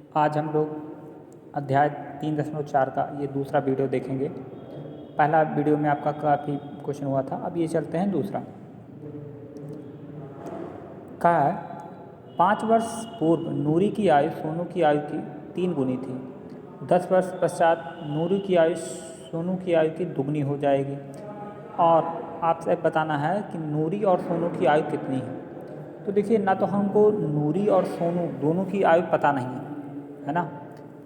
आज हम लोग अध्याय 3.4 का ये दूसरा वीडियो देखेंगे। पहला वीडियो में आपका काफ़ी क्वेश्चन हुआ था, अब ये चलते हैं दूसरा। कहा है 5 वर्ष पूर्व नूरी की आयु सोनू की आयु की 3 गुनी थी। 10 वर्ष पश्चात नूरी की आयु सोनू की आयु की दुगनी हो जाएगी और आपसे बताना है कि नूरी और सोनू की आयु कितनी है। तो देखिए, ना तो हमको नूरी और सोनू दोनों की आयु पता नहीं है ना,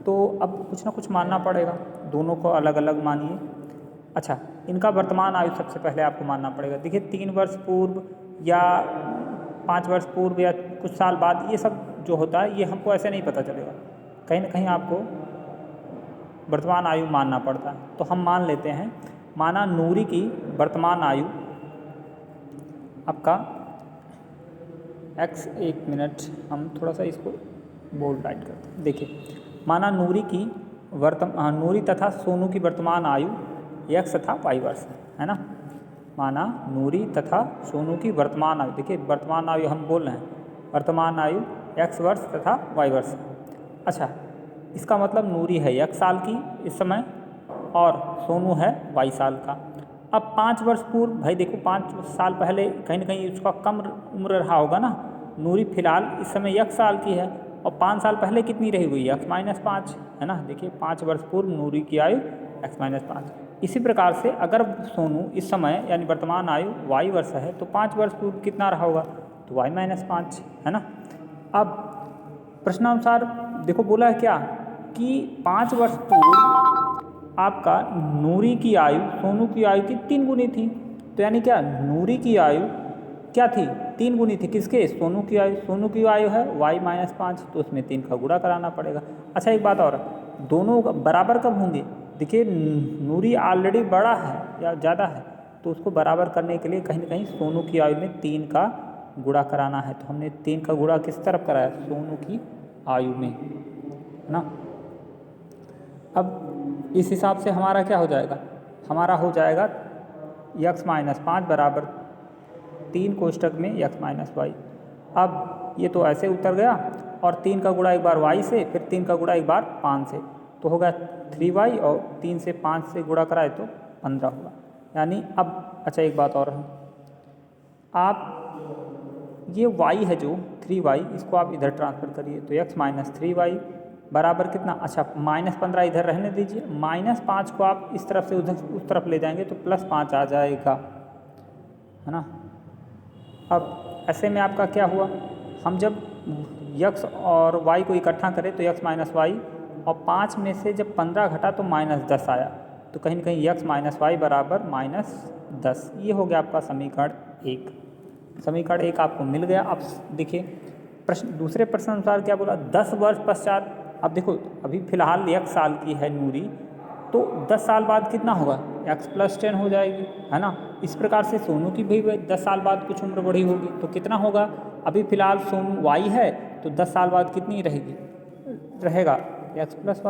तो अब कुछ ना कुछ मानना पड़ेगा, दोनों को अलग अलग मानिए। अच्छा, इनका वर्तमान आयु सबसे पहले आपको मानना पड़ेगा। देखिए 3 वर्ष पूर्व या 5 वर्ष पूर्व या कुछ साल बाद, ये सब जो होता है ये हमको ऐसे नहीं पता चलेगा, कहीं ना कहीं आपको वर्तमान आयु मानना पड़ता है। तो हम मान लेते हैं, माना नूरी की वर्तमान आयु आपका x, 1 मिनट, हम थोड़ा सा इसको बोल्ड राइट करते हैं। देखिए, माना नूरी तथा सोनू की वर्तमान आयु x तथा y वर्ष है ना। माना नूरी तथा सोनू की वर्तमान आयु, देखिए वर्तमान आयु हम बोल रहे हैं, वर्तमान आयु x वर्ष तथा y वर्ष। अच्छा, इसका मतलब नूरी है x साल की इस समय और सोनू है y साल का। अब 5 वर्ष पूर्व, भाई देखो 5 साल पहले कहीं ना कहीं उसका कम उम्र रहा होगा ना। नूरी फिलहाल इस समय 1 साल की है और 5 साल पहले कितनी रही हुई है, x-5 है ना। देखिए 5 वर्ष पूर्व नूरी की आयु x-5। इसी प्रकार से अगर सोनू इस समय यानी वर्तमान आयु y वर्ष है तो 5 वर्ष पूर्व कितना रहा होगा, तो y-5 है ना। अब प्रश्नानुसार देखो बोला है क्या कि 5 वर्ष पूर्व आपका नूरी की आयु सोनू की आयु की 3 गुनी थी। तो यानी क्या, नूरी की आयु क्या थी, 3 गुनी थी किसके, सोनू की आयु। सोनू की आयु है y-5, तो उसमें 3 का गुणा कराना पड़ेगा। अच्छा, एक बात और, दोनों बराबर कब होंगे। देखिए नूरी ऑलरेडी बड़ा है या ज़्यादा है, तो उसको बराबर करने के लिए कहीं ना कहीं सोनू की आयु में 3 का गुणा कराना है। तो हमने 3 का गुणा किस तरफ कराया, सोनू की आयु में, है ना। अब इस हिसाब से हमारा क्या हो जाएगा, हमारा हो जाएगा x-5 बराबर 3 कोष्टक में x-y। अब ये तो ऐसे उतर गया और 3 का गुणा एक बार y से, फिर 3 का गुणा एक बार 5 से, तो होगा 3y और 3 से 5 से गुणा कराए तो 15 होगा। यानी अब अच्छा एक बात और है, आप ये y है जो 3y, इसको आप इधर ट्रांसफर करिए तो x-3y बराबर कितना, अच्छा -15 इधर रहने दीजिए, -5 को आप इस तरफ से उधर उस तरफ ले जाएंगे तो +5 आ जाएगा, है ना। अब ऐसे में आपका क्या हुआ, हम जब x और y को इकट्ठा करें तो x-y, और 5 में से जब 15 घटा तो -10 आया, तो कहीं ना कहीं x-y बराबर -10। ये हो गया आपका समीकरण 1। समीकरण 1 आपको मिल गया। अब देखिए प्रश्न, दूसरे प्रश्न अनुसार क्या बोला, 10 वर्ष पश्चात। अब देखो अभी फिलहाल 1 साल की है नूरी, तो 10 साल बाद कितना होगा, x+10 हो जाएगी, है ना। इस प्रकार से सोनू की भी 10 साल बाद कुछ उम्र बढ़ी होगी, तो कितना होगा, अभी फिलहाल सोनू y है तो 10 साल बाद कितनी रहेगी, रहेगा y+10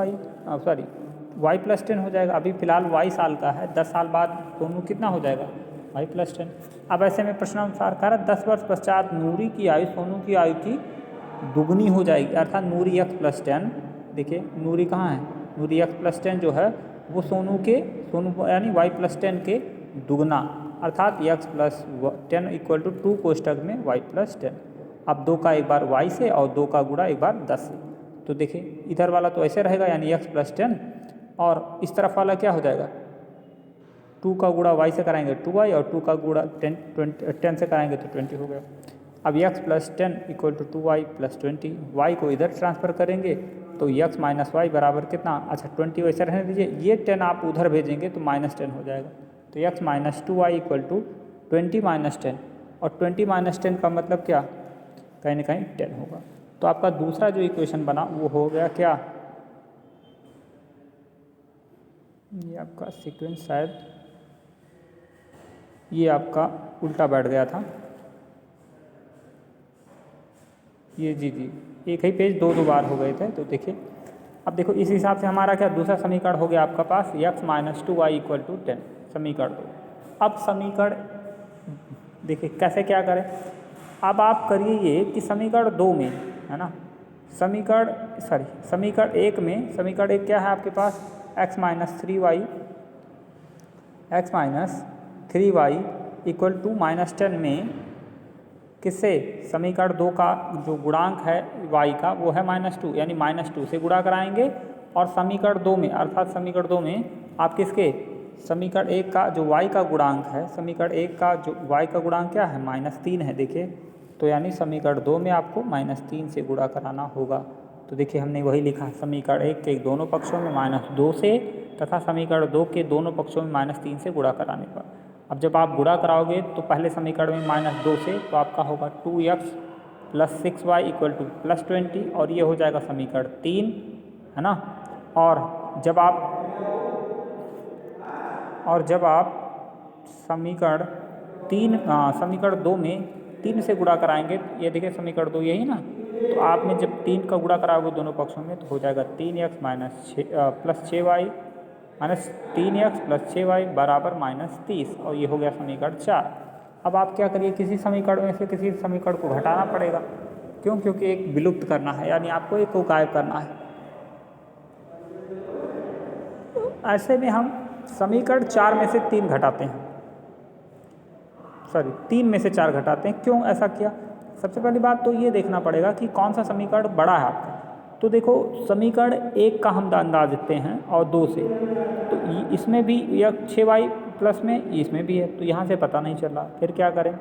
हो जाएगा। अभी फिलहाल y साल का है, 10 साल बाद सोनू कितना हो जाएगा, y+10। अब ऐसे में प्रश्नानुसार कह रहा है 10 वर्ष पश्चात नूरी की आयु सोनू की आयु की दुगनी हो जाएगी, अर्थात नूरी x+10। देखिए नूरी कहाँ है, नूरी x+10 जो है वो सोनू यानी y+10 के दुगना, अर्थात x+10 = 2 कोष्टक में y+10। अब 2 का एक बार y से और 2 का गुणा एक बार 10 से, तो देखिए इधर वाला तो ऐसे रहेगा यानी x+10, और इस तरफ वाला क्या हो जाएगा, 2 का गुणा y से कराएंगे 2y और 2 का गुणा 10 से कराएंगे तो 20 हो गया। अब x+10 = 2y+20, y को इधर ट्रांसफ़र करेंगे तो x-y बराबर कितना, अच्छा 20 वैसे रहने दीजिए, ये 10 आप उधर भेजेंगे तो -10 हो जाएगा, तो x-2y = 20-10, और 20-10 का मतलब क्या, कहीं ना कहीं 10 होगा। तो आपका दूसरा जो इक्वेशन बना वो हो गया क्या, ये आपका सीक्वेंस शायद ये आपका उल्टा बैठ गया था, ये जी एक ही पेज दो बार हो गए थे। तो देखिए अब देखो इस हिसाब से हमारा क्या दूसरा समीकरण हो गया आपका पास, x-2y = 10, समीकरण 2। अब समीकरण देखिए कैसे क्या करें, अब आप करिए ये कि समीकरण 2 में, है ना, समीकरण एक में, समीकरण एक क्या है आपके पास, x minus three Y equal to -10 में किससे, समीकरण दो का जो गुणांक है y का वो है -2, यानी -2 से गुणा कराएंगे। और समीकरण दो में, अर्थात समीकरण दो में आप किसके, समीकरण एक का जो y का गुणांक है, समीकरण एक का जो y का गुणांक क्या है, -3 है। देखिए तो यानी समीकरण दो में आपको -3 से गुणा कराना होगा। तो देखिए हमने वही लिखा, समीकरण एक के दोनों पक्षों में -2 से तथा समीकरण दो के दोनों पक्षों में -3 से गुणा कराने पर। अब जब आप गुणा कराओगे तो पहले समीकरण में -2 से तो आपका होगा 2x + 6y = +20, और ये हो जाएगा समीकरण 3, है ना। और जब आप समीकरण दो में 3 से गुणा कराएंगे, ये देखिए समीकरण दो यही ना, तो आपने जब 3 का गुणा कराओगे दोनों पक्षों में तो हो जाएगा 3x + 6y बराबर -30, और ये हो गया समीकरण 4। अब आप क्या करिए, किसी समीकरण में से किसी समीकरण को घटाना पड़ेगा, क्यों, क्योंकि एक विलुप्त करना है, यानी आपको एक को गायब करना है। ऐसे में हम समीकरण 4 में से 3 घटाते हैं, 3 में से 4 घटाते हैं। क्यों ऐसा किया, सबसे पहली बात तो ये देखना पड़ेगा कि कौन सा समीकरण बड़ा है आपका। तो देखो समीकरण एक का हम अंदाज देते हैं और 2 से, तो इसमें भी या 6y प्लस में इसमें भी है, तो यहाँ से पता नहीं चल रहा, फिर क्या करें।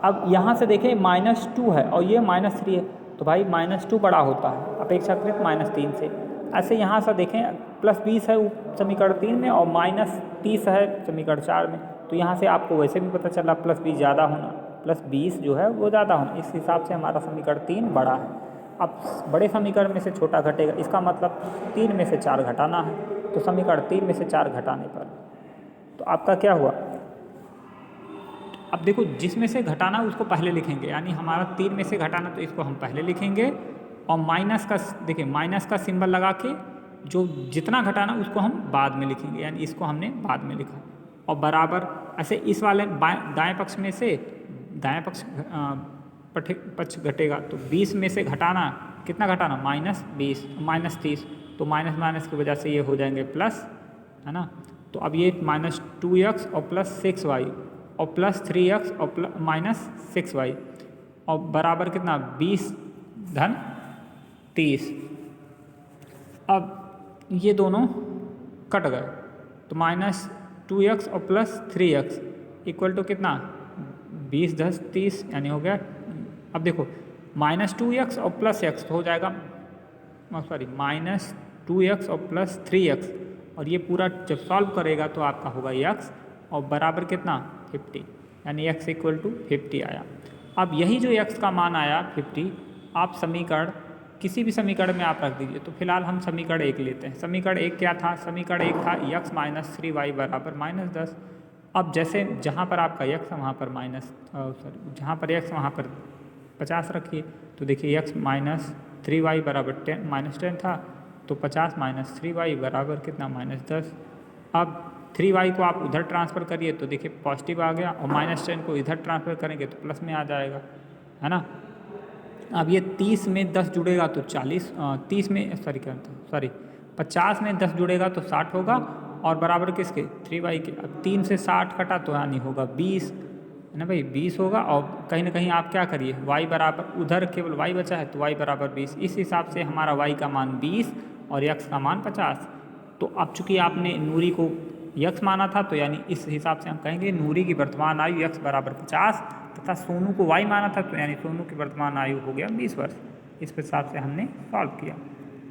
अब यहाँ से देखें -2 है और ये -3 है, तो भाई -2 बड़ा होता है अपेक्षाकृत -3 से। ऐसे यहाँ से देखें +20 है समीकरण 3 में और -30 है समीकरण 4 में, तो यहाँ से आपको वैसे भी पता चला +20 ज़्यादा होना, +20 जो है वो ज़्यादा होना, इस हिसाब से हमारा समीकरण 3 बड़ा है। अब बड़े समीकरण में से छोटा घटेगा, इसका मतलब 3 में से 4 घटाना है, तो समीकरण 3 में से 4 घटाने पर तो आपका क्या हुआ। अब देखो जिसमें से घटाना उसको पहले लिखेंगे, यानी हमारा 3 में से घटाना तो इसको हम पहले लिखेंगे, और माइनस का देखिए माइनस का सिंबल लगा के जो जितना घटाना उसको हम बाद में लिखेंगे, यानी इसको हमने बाद में लिखा। और बराबर ऐसे इस वाले दाएं पक्ष में से दाएं पक्ष घटेगा, तो 20 में से घटाना कितना घटाना, -20 -30, तो माइनस की वजह से ये हो जाएंगे प्लस, है ना। तो अब ये -2x और +6y और +3x और -6y और बराबर कितना 20 धन 30। अब ये दोनों कट गए, तो -2x और +3x = कितना 20 + 30, यानी हो गया। अब देखो -2x और +x हो जाएगा, -2x और +3x, और ये पूरा जब सॉल्व करेगा तो आपका होगा x और बराबर कितना 50, यानी x = 50 आया। अब यही जो x का मान आया 50, आप समीकरण किसी भी समीकरण में आप रख दीजिए। तो फिलहाल हम समीकरण एक लेते हैं। समीकरण एक क्या था, समीकरण एक था x - 3y बराबर -10। अब जैसे जहाँ पर आपका x है वहाँ पर जहाँ पर x वहाँ पर 50 रखिए, तो देखिए x - 3y बराबर -10 था, तो 50 - 3y बराबर कितना -10। अब 3y को आप उधर ट्रांसफ़र करिए तो देखिए पॉजिटिव आ गया, और -10 को इधर ट्रांसफ़र करेंगे तो प्लस में आ जाएगा, है ना। अब ये 30 में 10 जुड़ेगा तो 40, 50 में 10 जुड़ेगा तो 60 होगा, और बराबर किसके 3y के। अब 3 से 60 कटा तो यानी होगा 20, है ना भाई 20 होगा। और कहीं ना कहीं आप क्या करिए y बराबर, उधर केवल y बचा है तो y बराबर 20, इस हिसाब से हमारा y का मान 20 और x का मान 50। तो अब चूँकि आपने नूरी को x माना था, तो यानी इस हिसाब से हम कहेंगे नूरी की वर्तमान आयु x बराबर 50 तथा सोनू को y माना था, तो यानी सोनू की वर्तमान आयु हो गया 20 वर्ष। इस हिसाब से हमने सॉल्व किया।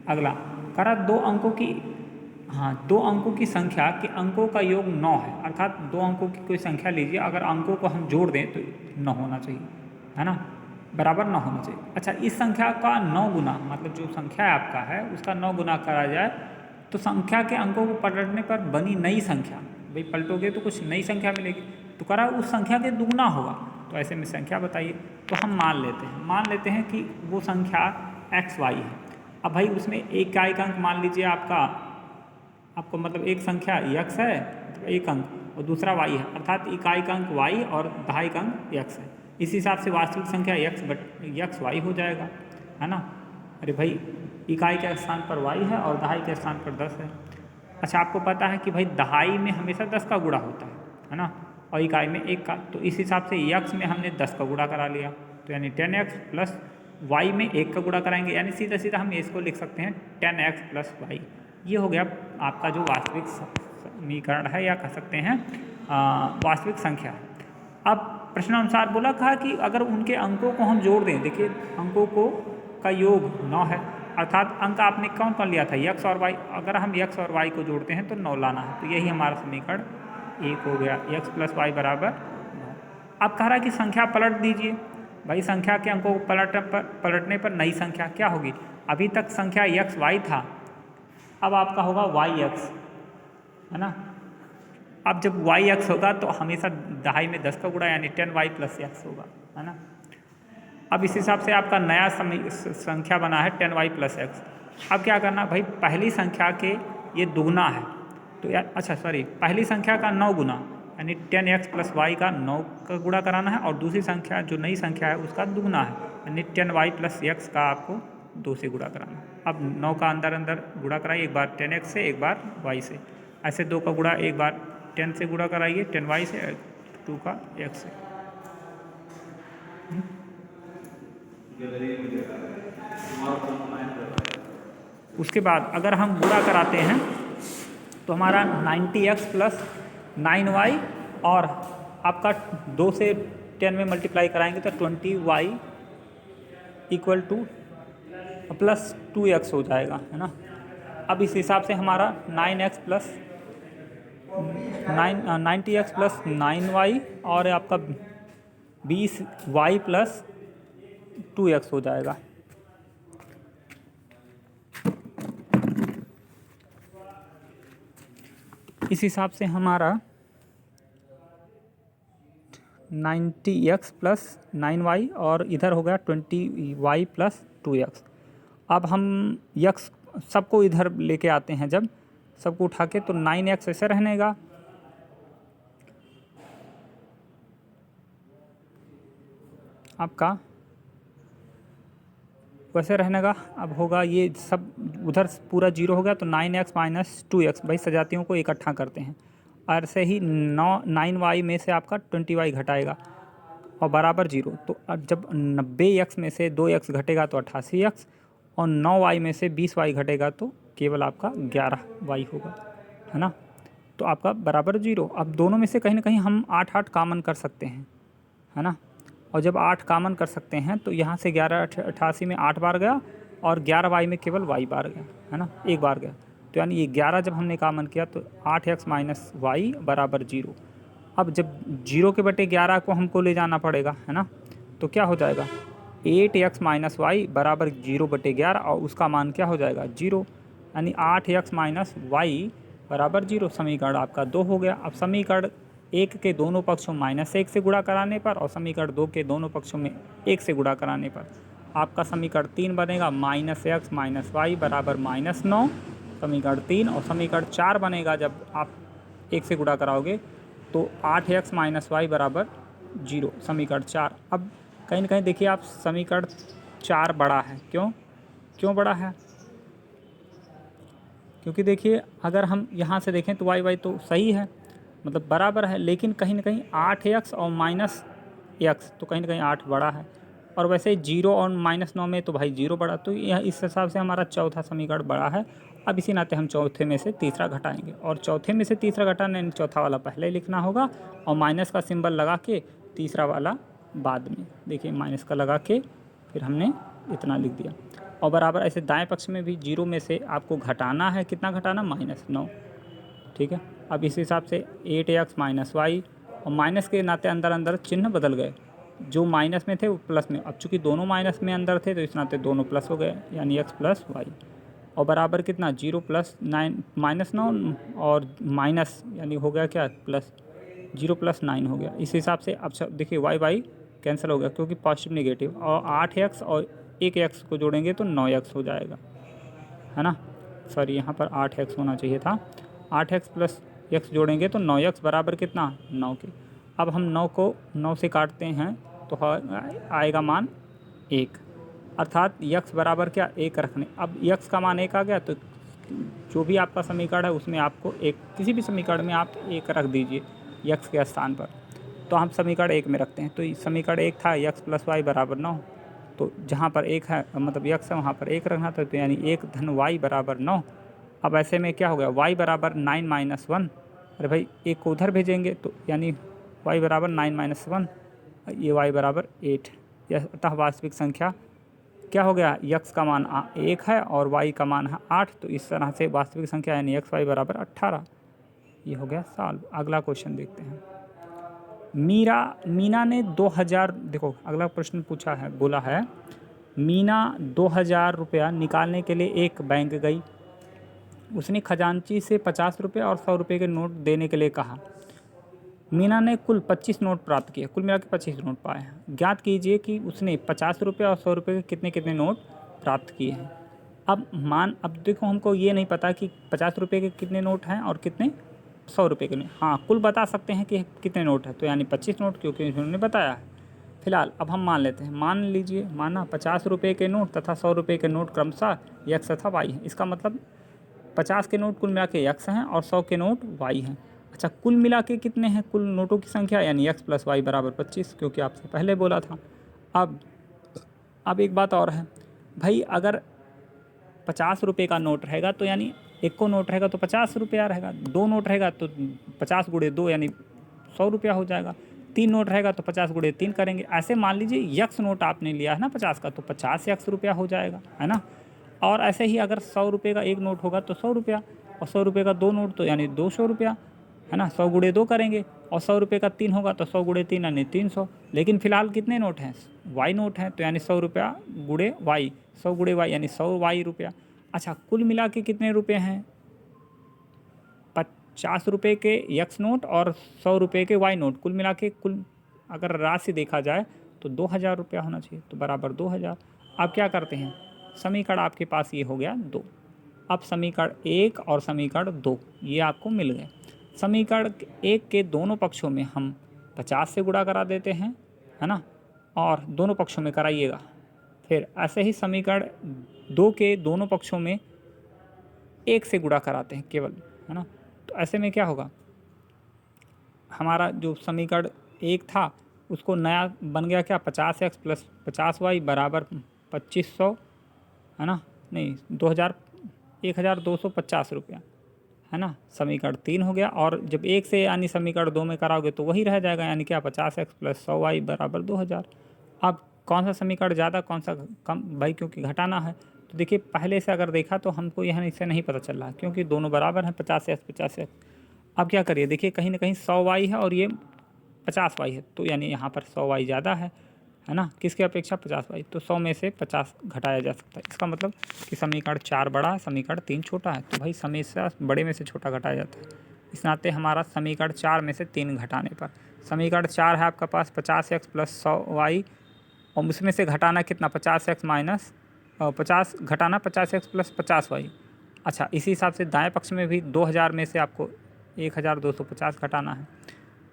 अगला करा 2 अंकों की संख्या के अंकों का योग 9 है, अर्थात 2 अंकों की कोई संख्या लीजिए, अगर अंकों को हम जोड़ दें तो 9 होना चाहिए, है ना, बराबर 9 होना चाहिए। अच्छा, इस संख्या का 9 गुना, मतलब जो संख्या आपका है उसका 9 गुना करा जाए तो संख्या के अंकों को पलटने पर बनी नई संख्या, भाई पलटोगे तो कुछ नई संख्या मिलेगी, तो करा उस संख्या के दुगुना होगा। तो ऐसे में संख्या बताइए, तो हम मान लेते हैं कि वो संख्या xy है। अब भाई उसमें एक का एक अंक मान लीजिए आपको मतलब एक संख्या x है तो एक अंक, और दूसरा y है, अर्थात इकाई का अंक y और दहाई का अंक x है। इस हिसाब से वास्तविक संख्या x y हो जाएगा। है ना। अरे भाई इकाई के स्थान पर y है और दहाई के स्थान पर 10 है। अच्छा आपको पता है कि भाई दहाई में हमेशा 10 का गुणा होता है ना, और इकाई में 1 का, तो इस हिसाब से यक्स में हमने 10 का गुणा करा लिया, तो यानी 10x प्लस वाई में 1 का गुणा कराएंगे, यानी सीधा सीधा हम इसको लिख सकते हैं 10x प्लस वाई। ये हो गया आपका जो वास्तविक समीकरण है, या कह सकते हैं वास्तविक संख्या। अब प्रश्नानुसार बोला कहा कि अगर उनके अंकों को हम जोड़ दें, देखिए अंकों को का योग 9 है, अर्थात अंक आपने कौन कौन लिया था, x और y, अगर हम x और y को जोड़ते हैं तो 9 लाना है, तो यही हमारा समीकरण 1 हो गया, x प्लस वाई बराबर 9। अब कह रहा है कि संख्या पलट दीजिए। भाई संख्या के अंकों को पलटने पर नई संख्या क्या होगी, अभी तक संख्या x y था, अब आपका होगा y x, है ना। अब जब y x होगा तो हमेशा दहाई में 10 का गुणा यानी 10y प्लस x होगा, है ना। अब इस हिसाब से आपका नया संख्या बना है 10y प्लस x। अब क्या करना भाई, पहली संख्या के ये दुगना है, तो यार अच्छा सॉरी, पहली संख्या का 9 गुना यानी 10x प्लस वाई का 9 का गुणा कराना है, और दूसरी संख्या जो नई संख्या है उसका दुगना है यानी 10y प्लस x का आपको 2 से गुणा कराना है। अब 9 का अंदर अंदर गुणा कराइए, एक बार 10x से एक बार y से, ऐसे 2 का गुणा एक बार 10 से गुणा कराइए 10y से, 2 का x से। उसके बाद अगर हम गुणा कराते हैं तो हमारा 90x प्लस 9y, और आपका 2 से 10 में मल्टीप्लाई कराएंगे तो 20y equal two plus 2x हो जाएगा, है ना। अब इस हिसाब से हमारा 90x प्लस 9y और आपका 20y प्लस 2x हो जाएगा। इस हिसाब से हमारा 90x प्लस 9y और इधर हो गया 20y प्लस 2x। अब हम x सबको इधर लेके आते हैं, जब सबको उठा के तो 9x ऐसे रहनेगा, आपका वैसे रहनेगा। अब होगा ये सब उधर पूरा 0 हो गया, तो 9x माइनस 2x, भाई सजातियों को इकट्ठा करते हैं, और ऐसे ही 9y में से आपका 20y घटाएगा और बराबर 0। तो जब 90x में से 2x घटेगा तो 88x, और 9y में से 20y घटेगा तो केवल आपका 11y होगा, है ना। तो आपका बराबर 0। अब दोनों में से कहीं ना कहीं हम 8 कॉमन कर सकते हैं, है ना, और जब 8 कॉमन कर सकते हैं तो यहाँ से 88 में 8 बार गया और 11y में केवल y बार गया, है ना, एक बार गया, तो यानी ये 11 जब हमने कॉमन किया तो 8x माइनस वाई बराबर 0। अब जब 0 के बटे 11 को हमको ले जाना पड़ेगा, है ना, तो क्या हो जाएगा 8x माइनस वाई बराबर 0 बटे 11, और उसका मान क्या हो जाएगा 0, यानी 8x माइनस वाई बराबर 0। समीकरण आपका 2 हो गया। अब समीकरण 1 के दोनों पक्षों -1 से गुणा कराने पर और समीकरण 2 के दोनों पक्षों में 1 से गुणा कराने पर आपका समीकरण 3 बनेगा -x माइनस वाई बराबर -9, समीकरण 3। और समीकरण 4 बनेगा जब आप 1 से गुणा कराओगे तो 8x माइनस वाई बराबर 0, समीकरण 4। अब कहीं ना कहीं देखिए आप समीकरण 4 बड़ा है, क्यों बड़ा है, क्योंकि देखिए अगर हम यहाँ से देखें तो y तो सही है, मतलब बराबर है, लेकिन कहीं ना कहीं 8x और -x तो कहीं ना कहीं 8 बड़ा है, और वैसे 0 और -9 में तो भाई 0 बड़ा, तो यह इस हिसाब से हमारा चौथा समीकरण बड़ा है। अब इसी नाते हम चौथे में से तीसरा घटाएंगे, और चौथे में से तीसरा घटाने चौथा वाला पहले लिखना होगा और माइनस का सिंबल लगा के तीसरा वाला बाद में, देखिए माइनस का लगा के फिर हमने इतना लिख दिया, और बराबर ऐसे दाएं पक्ष में भी 0 में से आपको घटाना है, कितना घटाना -9, ठीक है। अब इस हिसाब से 8x माइनस वाई, और माइनस के नाते अंदर अंदर चिन्ह बदल गए, जो माइनस में थे वो प्लस में, अब चूँकि दोनों माइनस में अंदर थे तो इस नाते दोनों प्लस हो गए, यानी x प्लस वाई, और बराबर कितना 0 प्लस 9 और माइनस यानी हो गया क्या प्लस 0 प्लस 9 हो गया। इस हिसाब से अब देखिए y कैंसिल हो गया क्योंकि पॉजिटिव नेगेटिव, और 8x और 1x को जोड़ेंगे तो 9x हो जाएगा, है ना, सॉरी यहाँ पर 8x होना चाहिए था, 8x प्लस x जोड़ेंगे तो 9x बराबर कितना 9 के। अब हम 9 को 9 से काटते हैं तो आएगा मान 1, अर्थात यक्स बराबर क्या, एक रखने। अब यक्स का मान एक आ गया तो जो भी आपका समीकरण है उसमें आपको एक, किसी भी समीकरण में आप एक रख दीजिए यक्स के स्थान पर। तो हम समीकरण एक में रखते हैं, तो समीकरण एक था यक्स प्लस वाई बराबर 9, तो जहाँ पर एक है मतलब यक्स है वहाँ पर एक रखना था, तो यानी एक धन वाई बराबर 9। अब ऐसे में क्या हो गया, वाई बराबर 9 माइनस 1, अरे भाई एक को उधर भेजेंगे तो यानी वाई बराबर 9 माइनस 1, ये वाई बराबर 8। यह अतः वास्तविक संख्या क्या हो गया, यक्स का मान 1 है और वाई का मान है 8, तो इस तरह से वास्तविक संख्या यानी एक्स वाई बराबर 18। ये हो गया सॉल्व। अगला क्वेश्चन देखते हैं। मीना ने 2000, देखो अगला प्रश्न पूछा है, बोला है मीना 2000 रुपया निकालने के लिए एक बैंक गई। उसने खजांची से 50 रुपये और 100 रुपये के नोट देने के लिए कहा। मीना ने कुल 25 नोट प्राप्त किए, कुल मिला के 25 नोट पाए हैं। ज्ञात कीजिए कि उसने 50 रुपये और 100 रुपये के कितने कितने नोट प्राप्त किए हैं। अब देखो हमको ये नहीं पता कि 50 रुपये के कितने नोट हैं और कितने 100 रुपये के नहीं। हाँ, कुल बता सकते हैं कि कितने नोट हैं, तो यानी 25 नोट, क्योंकि उन्होंने बताया है। फिलहाल अब हम मान लेते हैं, मान लीजिए माना 50 रुपये के नोट तथा 100 रुपये के नोट क्रमशः यक्स तथा वाई हैं। इसका मतलब 50 के नोट कुल मिला के यक्स हैं और 100 के नोट वाई हैं। अच्छा, कुल मिला के कितने हैं कुल नोटों की संख्या, यानी एक्स प्लस वाई बराबर 25, क्योंकि आपसे पहले बोला था। अब एक बात और है भाई, अगर 50 रुपये का नोट रहेगा तो यानी एक को नोट रहेगा तो 50 रुपया रहेगा, 2 नोट रहेगा तो 50 गुणे 2 यानी 100 रुपया हो जाएगा, 3 नोट रहेगा तो 50 गुणे 3 करेंगे। ऐसे मान लीजिए यक्स नोट आपने लिया है ना 50 का, तो 50 यक्स रुपया हो जाएगा, है ना। और ऐसे ही अगर 100 रुपये का एक नोट होगा तो 100 रुपया, और 100 रुपये का 2 नोट तो यानी 200 रुपया, है ना। 100 गुणे 2 करेंगे, और 100 रुपये का 3 होगा तो 100 गुणे 3 यानी 300। लेकिन फिलहाल कितने नोट हैं, वाई नोट हैं, तो यानी 100 रुपया गुणे वाई, 100 गुणे वाई यानी 100 वाई रुपया। अच्छा, कुल मिला के कितने रुपये हैं, 50 रुपये के यक्स नोट और 100 रुपये के वाई नोट, कुल मिला के कुल अगर राशि देखा जाए तो 2000 रुपया होना चाहिए, तो बराबर 2000। आप क्या करते हैं, समीकरण आपके पास ये हो गया 2। अब समीकरण 1 और समीकरण 2 ये आपको मिल गए। समीकरण 1 के दोनों पक्षों में हम 50 से गुणा करा देते हैं, है ना, और दोनों पक्षों में कराइएगा। फिर ऐसे ही समीकरण 2 के दोनों पक्षों में 1 से गुणा कराते हैं केवल, है ना। तो ऐसे में क्या होगा, हमारा जो समीकरण 1 था उसको नया बन गया क्या, 50x प्लस 50y बराबर 2500, है ना, नहीं 1250 रुपया, है ना। समीकरण 3 हो गया, और जब 1 से यानी समीकरण 2 में कराओगे तो वही रह जाएगा, यानी क्या 50x प्लस 100y बराबर 2000। अब कौन सा समीकरण ज़्यादा कौन सा कम भाई, क्योंकि घटाना है। तो देखिए पहले से अगर देखा तो हमको यह इससे नहीं पता चल रहा, क्योंकि दोनों बराबर हैं 50x। अब क्या करिए, देखिए कहीं ना कहीं 100y है और ये 50y है, तो यानी यहाँ पर 100y ज़्यादा है ना, किसके अपेक्षा 50y, तो 100 में से 50 घटाया जा सकता है। इसका मतलब कि समीकरण 4 बड़ा है, समीकरण 3 छोटा है, तो भाई हमेशा बड़े में से छोटा घटाया जाता है। इस नाते हमारा समीकरण 4 में से 3 घटाने पर, समीकरण 4 है आपका पास 50x प्लस 100y, और उसमें से घटाना कितना 50x माइनस 50 घटाना 50x प्लस 50y। अच्छा, इसी हिसाब से दाएँ पक्ष में भी 2000 में से आपको 1250 घटाना है।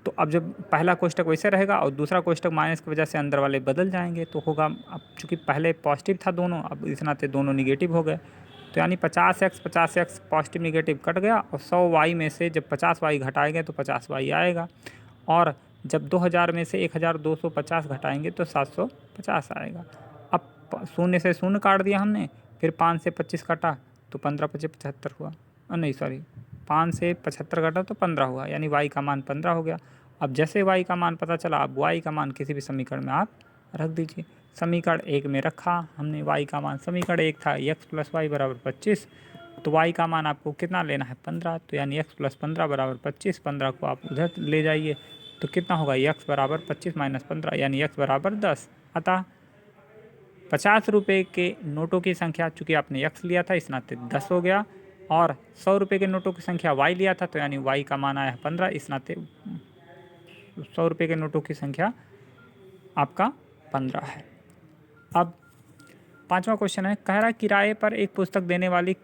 तो अब जब पहला कोष्टक वैसे रहेगा और दूसरा कोष्टक माइनस की वजह से अंदर वाले बदल जाएंगे, तो होगा, अब चूँकि पहले पॉजिटिव था दोनों, अब इस नाते दोनों निगेटिव हो गए, तो यानी 50x पॉजिटिव निगेटिव कट गया, और 100y में से जब 50y घटाएंगे तो 50y आएगा, और जब 2000 में से 1250 घटाएंगे तो 750 आएगा। अब शून्य से शून्य काट दिया हमने, फिर 5 से 25 काटा तो 15 × 5 = 75 हुआ, नहीं सॉरी 5 से 75 घटा तो 15 हुआ, यानी y का मान 15 हो गया। अब जैसे y का मान पता चला, अब y का मान किसी भी समीकरण में आप रख दीजिए। समीकरण 1 में रखा हमने y का मान, समीकरण 1 था x प्लस वाई बराबर 25, तो y का मान आपको कितना लेना है 15, तो यानी x प्लस 15 बराबर 25, 15 को आप उधर ले जाइए तो कितना होगा, x बराबर 25 माइनस 15 यानी x बराबर 10। अतः 50 रुपये के नोटों की संख्या, चूँकि आपने x लिया था इस नाते 10 हो गया, और 100 रुपये के नोटों की संख्या y लिया था, तो यानी y का मान आया 15, इस नाते 100 रुपये के नोटों की संख्या आपका 15 है। अब 5वां क्वेश्चन है, कह रहा किराए पर एक पुस्तक देने वाली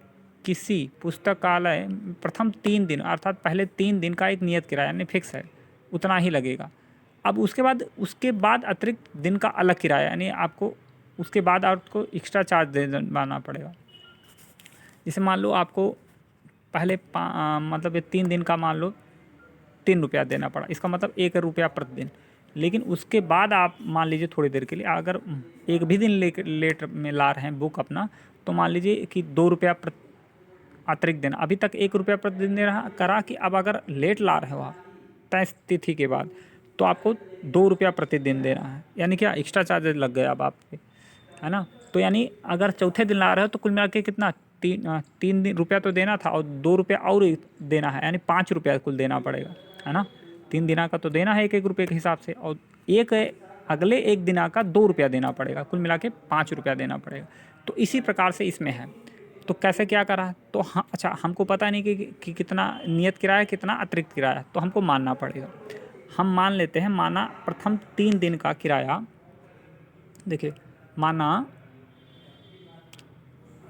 किसी पुस्तकालय प्रथम 3 दिन, अर्थात पहले 3 दिन का एक नियत किराया यानी फिक्स है, उतना ही लगेगा। अब उसके बाद अतिरिक्त दिन का अलग किराया, यानी आपको उसके बाद आपको एक्स्ट्रा चार्ज देना पड़ेगा। जैसे मान लो आपको पहले मतलब ये 3 दिन का मान लो 3 रुपया देना पड़ा, इसका मतलब 1 रुपया प्रतिदिन। लेकिन उसके बाद आप मान लीजिए थोड़ी देर के लिए अगर एक भी दिन लेट में ला रहे हैं बुक अपना, तो मान लीजिए कि 2 रुपया अतिरिक्त देना। अभी तक 1 रुपया प्रतिदिन दे रहा करा कि अब अगर लेट ला रहे हो आप तय तिथि के बाद, तो आपको 2 रुपया प्रतिदिन देना है, यानी क्या एक्स्ट्रा चार्जेज लग गए अब आप पे, है ना। तो यानी अगर चौथे दिन ला रहे हो तो कुल मिला के कितना 3 दिन रुपया तो देना था और 2 रुपया और देना है, यानी 5 रुपया कुल देना पड़ेगा, है ना। 3 दिना का तो देना है 1-1 रुपये के हिसाब से, और अगले 1 दिना का 2 रुपया देना पड़ेगा, कुल मिला के 5 रुपया देना पड़ेगा। तो इसी प्रकार से इसमें है। तो कैसे क्या करा, तो हाँ अच्छा हमको पता नहीं कि कितना नियत किराया कितना अतिरिक्त किराया, तो हमको मानना पड़ेगा। हम मान लेते हैं, माना प्रथम 3 दिन का किराया, देखिए माना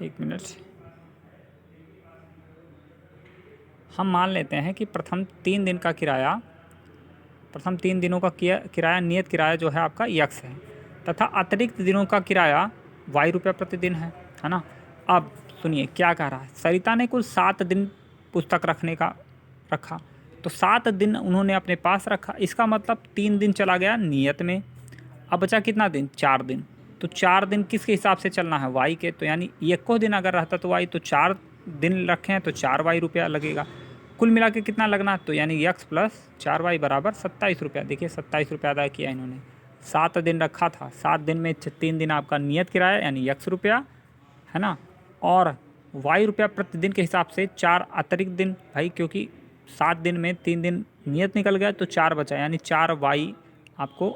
1 मिनट, हम मान लेते हैं कि प्रथम 3 दिन का किराया, प्रथम 3 दिनों का किराया नियत किराया जो है आपका यक्स है, तथा अतिरिक्त दिनों का किराया वाई रुपया प्रतिदिन है ना। अब सुनिए क्या कह रहा है, सरिता ने कुल 7 दिन पुस्तक रखने का रखा, तो 7 दिन उन्होंने अपने पास रखा, इसका मतलब 3 दिन चला गया नियत में, अब बचा कितना दिन, 4 दिन। तो 4 दिन किसके हिसाब से चलना है, वाई के, तो यानी 1 दिन अगर रहता तो वाई, तो 4 दिन रखे हैं तो 4 वाई रुपया लगेगा। कुल मिला के कितना लगना, तो यानी यक्स प्लस 4 वाई बराबर 27 रुपया। देखिए 27 रुपया अदा किया इन्होंने, 7 दिन रखा था, 7 दिन में 3 दिन आपका नियत किराया यानी यक्स रुपया, है ना, और वाई रुपया प्रतिदिन के हिसाब से 4 अतिरिक्त दिन भाई, क्योंकि 7 दिन में 3 दिन नियत निकल गया तो 4 बचा, यानी 4 वाई आपको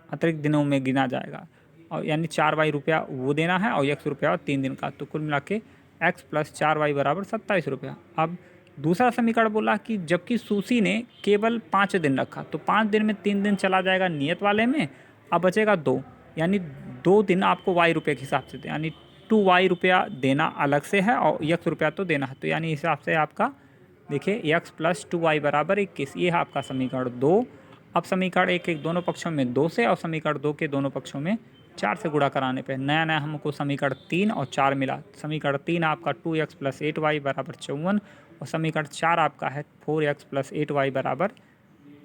अतिरिक्त दिनों में गिना जाएगा, और यानी 4 वाई रुपया वो देना है और यक्स रुपया और 3 दिन का, तो कुल मिला के एक्स प्लस 4 वाई बराबर 27 रुपया। अब दूसरा समीकरण बोला कि जबकि सुशी ने केवल 5 दिन रखा, तो 5 दिन में 3 दिन चला जाएगा नियत वाले में, अब बचेगा 2, यानी 2 दिन आपको वाई रुपये के हिसाब से, यानी 2 वाई रुपया देना अलग से है और यक्स रुपया तो देना है, तो यानी इस हिसाब से आपका देखिए यक्स प्लस 2 वाई बराबर 21, ये है आपका समीकरण 2। अब समीकरण 1 दोनों पक्षों में 2 से और समीकरण 2 के दोनों पक्षों में 4 से गुणा कराने पे नया नया हमको समीकरण 3 और 4 मिला। समीकरण 3 आपका 2x प्लस 8y बराबर 54, और समीकरण 4 आपका है 4x प्लस 8y बराबर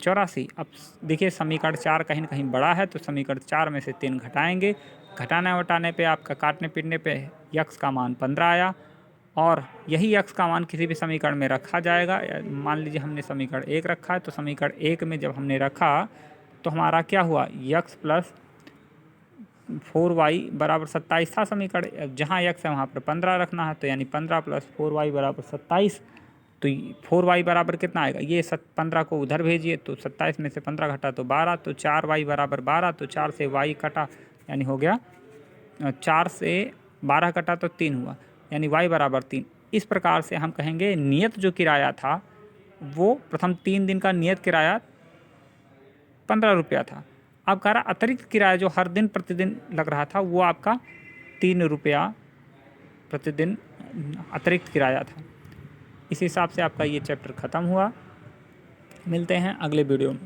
84। अब देखिए समीकरण 4 कहीं ना कहीं बड़ा है, तो समीकरण 4 में से 3 घटाएंगे, घटाने वटाने पे आपका काटने पीटने पे यक्स का मान 15 आया, और यही यक्स का मान किसी भी समीकरण में रखा जाएगा। मान लीजिए हमने समीकरण 1 रखा है, तो समीकरण 1 में जब हमने रखा तो हमारा क्या हुआ, यक्स प्लस 4y बराबर 27 था समीकरण, जहाँ यक्स है वहाँ पर 15 रखना है, तो यानी 15 प्लस 4y बराबर 27, तो 4y बराबर कितना आएगा, ये 15 को उधर भेजिए तो 27 में से 15 घटा तो 12, तो 4y बराबर 12, तो 4 से y कटा यानी हो गया 4 से 12 कटा तो 3 हुआ, यानी y बराबर 3। इस प्रकार से हम कहेंगे नियत जो किराया था वो प्रथम 3 दिन का नियत किराया 15 रुपया था। अब कह रहा अतिरिक्त किराया जो हर दिन प्रतिदिन लग रहा था वो आपका 3 रुपया प्रतिदिन अतिरिक्त किराया था। इस हिसाब से आपका ये चैप्टर ख़त्म हुआ। मिलते हैं अगले वीडियो में।